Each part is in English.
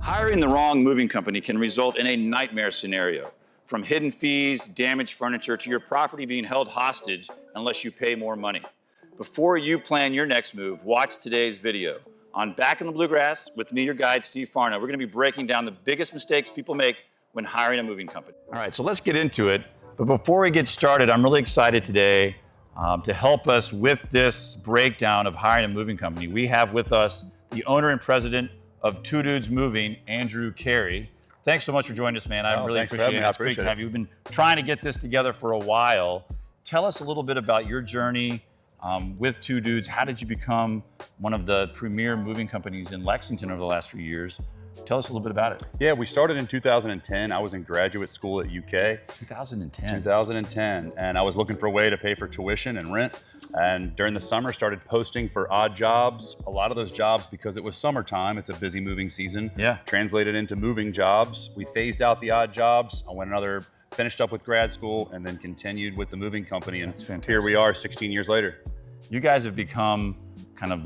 Hiring the wrong moving company can result in a nightmare scenario, from hidden fees, damaged furniture, to your property being held hostage unless you pay more money. Before you plan your next move, watch today's video. On Back in the Bluegrass with me, your guide, Steve Farnau, we're going to be breaking down the biggest mistakes people make when hiring a moving company. All right, so let's get into it. But before we get started, I'm really excited today to help us with this breakdown of hiring a moving company. We have with us the owner and president of Two Dudes Moving, Andrew Carey. Thanks so much for joining us, man. I really appreciate it. It's great to have you. We've been trying to get this together for a while. Tell us a little bit about your journey with Two Dudes. How did you become one of the premier moving companies in Lexington over the last few years? Tell us a little bit about it. Yeah, we started in 2010. I was in graduate school at UK. 2010. And I was looking for a way to pay for tuition and rent. And during the summer, started posting for odd jobs. A lot of those jobs, because it was summertime, it's a busy moving season, translated into moving jobs. We phased out the odd jobs. I went finished up with grad school, and then continued with the moving company. And here we are 16 years later. You guys have become kind of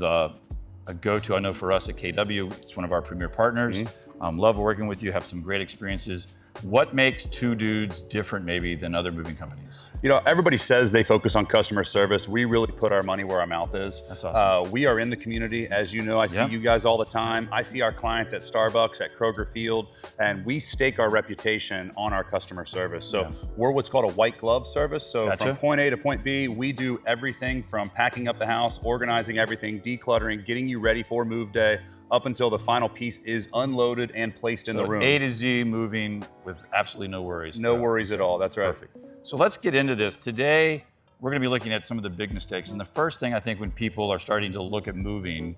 a go-to, I know, for us at KW. It's one of our premier partners. Love working with you, have some great experiences. What makes Two Dudes different maybe than other moving companies? You know, everybody says they focus on customer service. We really put our money where our mouth is. That's awesome. We are in the community. As you know, I see you guys all the time. I see our clients at Starbucks, at Kroger Field, and we stake our reputation on our customer service. So we're what's called a white glove service. So from point A to point B, we do everything from packing up the house, organizing everything, decluttering, getting you ready for move day, up until the final piece is unloaded and placed in the room. A to Z moving with absolutely no worries. No worries at all, that's right. Perfect. So let's get into this. Today, we're gonna be looking at some of the big mistakes. And the first thing I think when people are starting to look at moving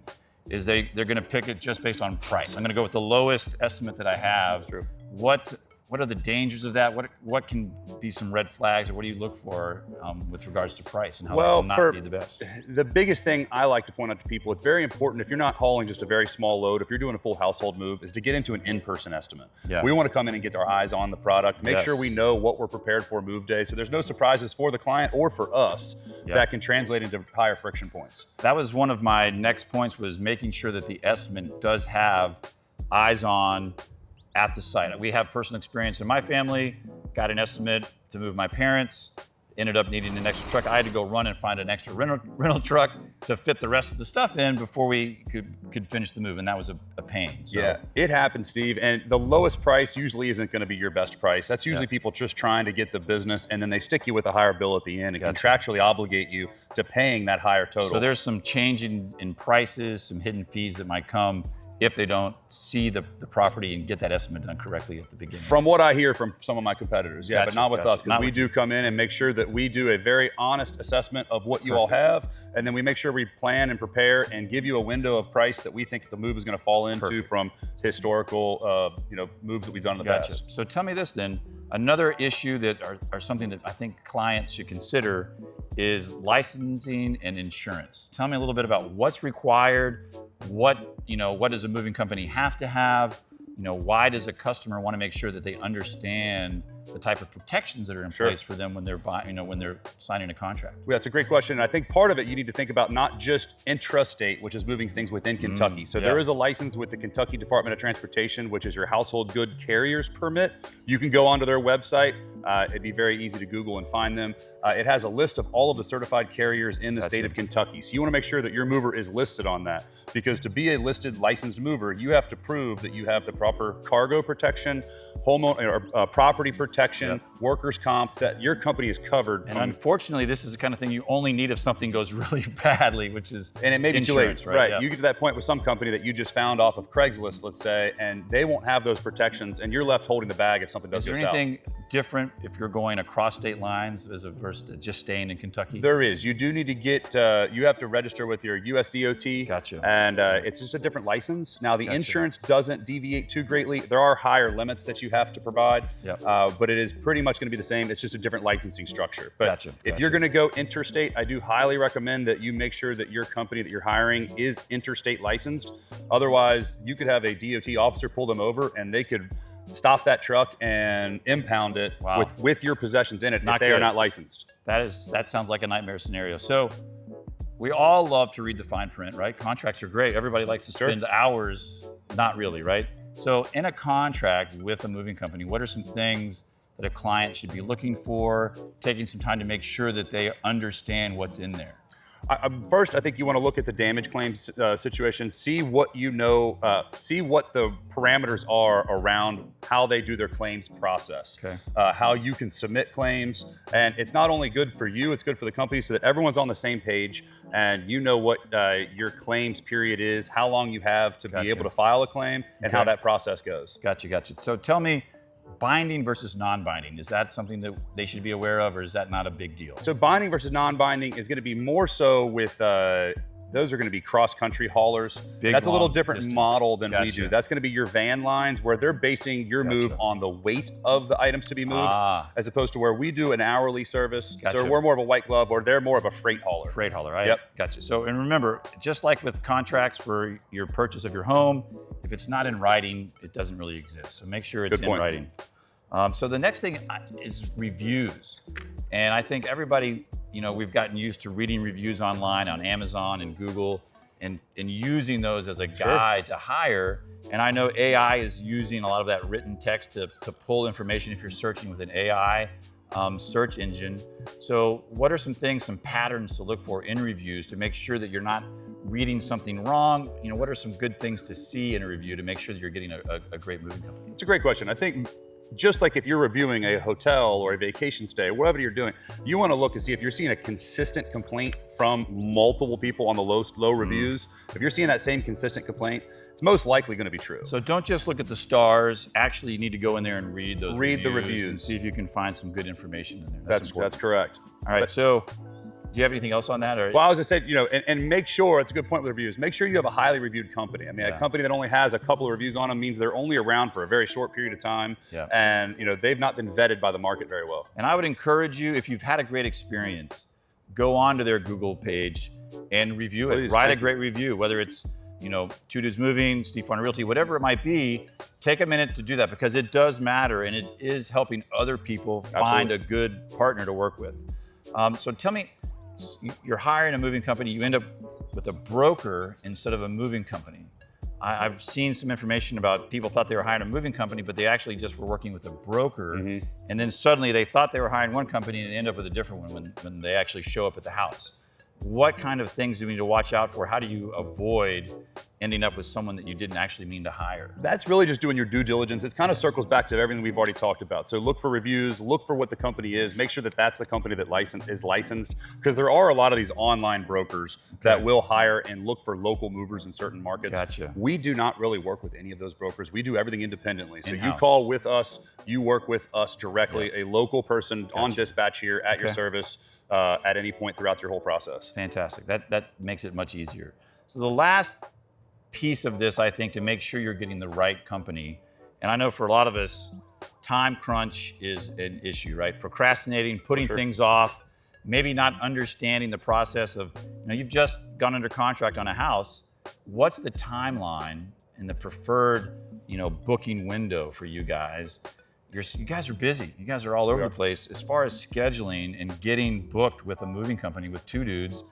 is they're gonna pick it just based on price. I'm gonna go with the lowest estimate that I have. That's true. What are the dangers of that? What can be some red flags, or what do you look for with regards to price and how it will not be the best? The biggest thing I like to point out to people, it's very important if you're not hauling just a very small load, if you're doing a full household move, is to get into an in-person estimate. We want to come in and get our eyes on the product, make sure we know what we're prepared for move day, so there's no surprises for the client or for us that can translate into higher friction points. That was one of my next points, was making sure that the estimate does have eyes on at the site. We have personal experience in my family, got an estimate to move my parents, ended up needing an extra truck. I had to go run and find an extra rental truck to fit the rest of the stuff in before we could finish the move, and that was a pain. So. Yeah, it happens, Steve, and the lowest price usually isn't gonna be your best price. That's usually people just trying to get the business, and then they stick you with a higher bill at the end and contractually obligate you to paying that higher total. So there's some change in prices, some hidden fees that might come if they don't see the property and get that estimate done correctly at the beginning. From what I hear from some of my competitors, but not with us, because we do come in and make sure that we do a very honest assessment of what you all have, and then we make sure we plan and prepare and give you a window of price that we think the move is going to fall into from historical moves that we've done in the past. So tell me this then, another issue that are something that I think clients should consider is licensing and insurance. Tell me a little bit about what's required, what does a moving company have to have? Why does a customer want to make sure that they understand the type of protections that are in place for them when they're buying, when they're signing a contract? Well, that's a great question. And I think part of it you need to think about not just intrastate, which is moving things within Kentucky. So there is a license with the Kentucky Department of Transportation, which is your household good carriers permit. You can go onto their website. It'd be very easy to Google and find them. It has a list of all of the certified carriers in the state of Kentucky. So you want to make sure that your mover is listed on that, because to be a listed licensed mover, you have to prove that you have the proper cargo protection, property protection, workers' comp, that your company is covered. And unfortunately, this is the kind of thing you only need if something goes really badly, which is and it may be too late, right? You get to that point with some company that you just found off of Craigslist, let's say, and they won't have those protections, and you're left holding the bag if something does go south. Is there anything different if you're going across state lines as opposed to just staying in Kentucky? There is. You do need to get, you have to register with your USDOT. And it's just a different license. Now, the insurance doesn't deviate too greatly. There are higher limits that you have to provide, but it is pretty much going to be the same. It's just a different licensing structure. But if you're going to go interstate, I do highly recommend that you make sure that your company that you're hiring is interstate licensed. Otherwise, you could have a DOT officer pull them over and they could stop that truck and impound it with your possessions in it if they are not licensed. That sounds like a nightmare scenario. So we all love to read the fine print, right? Contracts are great. Everybody likes to spend hours, not really, right? So in a contract with a moving company, what are some things that a client should be looking for, taking some time to make sure that they understand what's in there? First, I think you want to look at the damage claims situation, see what you know, see what the parameters are around how they do their claims process, how you can submit claims. And it's not only good for you, it's good for the company so that everyone's on the same page and you know what your claims period is, how long you have to be able to file a claim, and how that process goes. Gotcha. So tell me, binding versus non-binding, is that something that they should be aware of, or is that not a big deal? So binding versus non-binding is going to be more so with, those are going to be cross-country haulers. That's a little different distance model than we do. That's going to be your van lines where they're basing your move on the weight of the items to be moved, as opposed to where we do an hourly service. So we're more of a white glove, or they're more of a freight hauler. Freight hauler, right? Yep. Gotcha. So, and remember, just like with contracts for your purchase of your home, if it's not in writing, it doesn't really exist. So make sure it's in writing. So the next thing is reviews. And I think everybody, we've gotten used to reading reviews online on Amazon and Google and using those as a guide to hire. And I know AI is using a lot of that written text to pull information if you're searching with an AI search engine. So what are some things, some patterns to look for in reviews to make sure that you're not reading something wrong? What are some good things to see in a review to make sure that you're getting a great moving company? It's a great question. I think just like if you're reviewing a hotel or a vacation stay, whatever you're doing, you want to look and see if you're seeing a consistent complaint from multiple people on the low reviews. If you're seeing that same consistent complaint, it's most likely going to be true. So don't just look at the stars. Actually, you need to go in there and read those the reviews and see if you can find some good information in there. That's correct. All right. So do you have anything else on that? Or? Well, I was just saying, and make sure, it's a good point with reviews, make sure you have a highly reviewed company. I mean, a company that only has a couple of reviews on them means they're only around for a very short period of time. And, they've not been vetted by the market very well. And I would encourage you, if you've had a great experience, go on to their Google page and review it. Write a great review, whether it's, Two Dudes Moving, Steve Farnau Realty, whatever it might be. Take a minute to do that because it does matter and it is helping other people find a good partner to work with. So tell me, you're hiring a moving company, you end up with a broker instead of a moving company. I've seen some information about people thought they were hiring a moving company, but they actually just were working with a broker. And then suddenly they thought they were hiring one company and they end up with a different one when they actually show up at the house. What kind of things do we need to watch out for? How do you avoid ending up with someone that you didn't actually mean to hire? That's really just doing your due diligence. It kind of circles back to everything we've already talked about. So look for reviews, look for what the company is, make sure that that's the company that is licensed, because there are a lot of these online brokers that will hire and look for local movers in certain markets. We do not really work with any of those brokers. We do everything independently. So you call with us, you work with us directly, a local person on dispatch here at your service at any point throughout your whole process. Fantastic. That makes it much easier. So the last piece of this, I think, to make sure you're getting the right company, and I know for a lot of us, time crunch is an issue, right? Procrastinating, putting things off, maybe not understanding the process of, you've just gone under contract on a house. What's the timeline and the preferred, booking window for you guys? You guys are busy. You guys are all over the place. As far as scheduling and getting booked with a moving company with two dudes,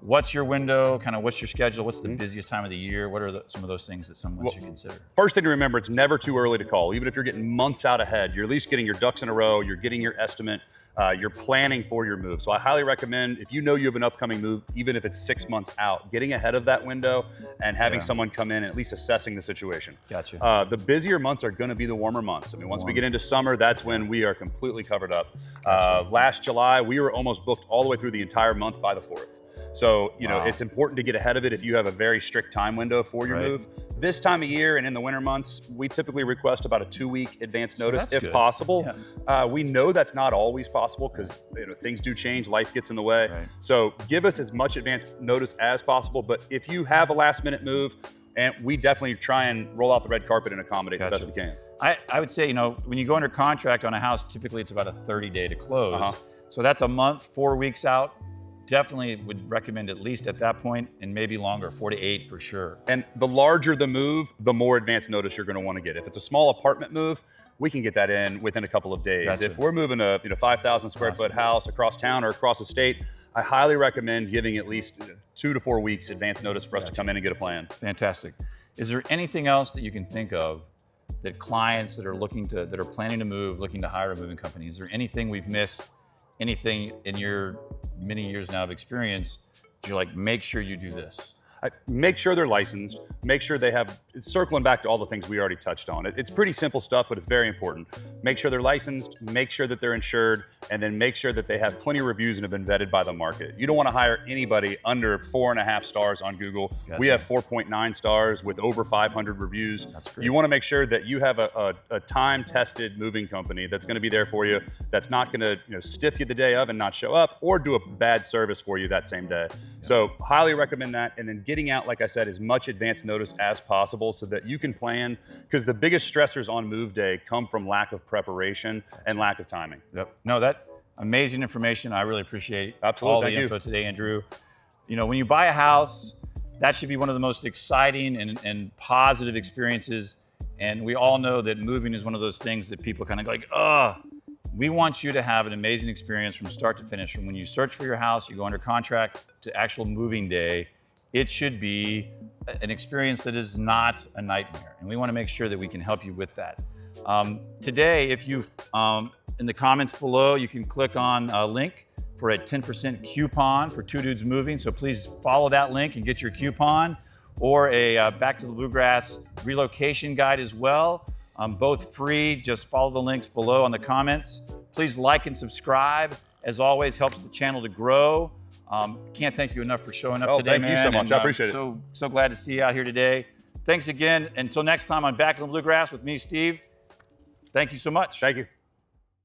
what's your window? What's your schedule? What's the busiest time of the year? What are some of those things that someone should consider? First thing to remember, it's never too early to call. Even if you're getting months out ahead, you're at least getting your ducks in a row, you're getting your estimate, you're planning for your move. So I highly recommend, if you know you have an upcoming move, even if it's 6 months out, getting ahead of that window and having someone come in and at least assessing the situation. Gotcha. The busier months are going to be the warmer months. I mean, once we get into summer, that's when we are completely covered up. Last July, we were almost booked all the way through the entire month by the 4th. So, it's important to get ahead of it if you have a very strict time window for your move. This time of year and in the winter months, we typically request about a 2-week advance notice if possible. We know that's not always possible because things do change, life gets in the way. So give us as much advance notice as possible. But if you have a last minute move, and we definitely try and roll out the red carpet and accommodate the best we can. I would say, when you go under contract on a house, typically it's about a 30-day to close. So that's a month, 4 weeks out. Definitely would recommend at least at that point, and maybe longer, 4 to 8 for sure. And the larger the move, the more advance notice you're going to want to get. If it's a small apartment move, we can get that in within a couple of days. If we're moving a 5,000 square foot house across town or across the state, I highly recommend giving at least 2 to 4 weeks advance notice for us to come in and get a plan. Fantastic. Is there anything else that you can think of that clients that are planning to move, looking to hire a moving company? Is there anything we've missed? Anything in your many years now of experience, you're like, make sure you do this? Make sure they're licensed, make sure they have, circling back to all the things we already touched on. It's pretty simple stuff, but it's very important. Make sure they're licensed, make sure that they're insured, and then make sure that they have plenty of reviews and have been vetted by the market. You don't want to hire anybody under 4.5 stars on Google. Gotcha. We have 4.9 stars with over 500 reviews. That's great. You want to make sure that you have a time-tested moving company that's going to be there for you, that's not going to stiff you the day of and not show up, or do a bad service for you that same day. So highly recommend that, and then getting out, like I said, as much advance notice as possible so that you can plan, because the biggest stressors on move day come from lack of preparation and lack of timing. Yep. No, that amazing information. I really appreciate Absolutely. all Thank the you. info today, Andrew. When you buy a house, that should be one of the most exciting and positive experiences. And we all know that moving is one of those things that people kind of go like, oh. We want you to have an amazing experience from start to finish. From when you search for your house, you go under contract, to actual moving day. It should be an experience that is not a nightmare. And we want to make sure that we can help you with that. Today, if you, in the comments below, you can click on a link for a 10% coupon for Two Dudes Moving. So please follow that link and get your coupon, or a Back to the Bluegrass relocation guide as well. Both free. Just follow the links below on the comments. Please like and subscribe. As always, helps the channel to grow. Can't thank you enough for showing up today, man. Thank you so much. I appreciate it. So glad to see you out here today. Thanks again. Until next time on Back to the Bluegrass with me, Steve. Thank you so much. Thank you.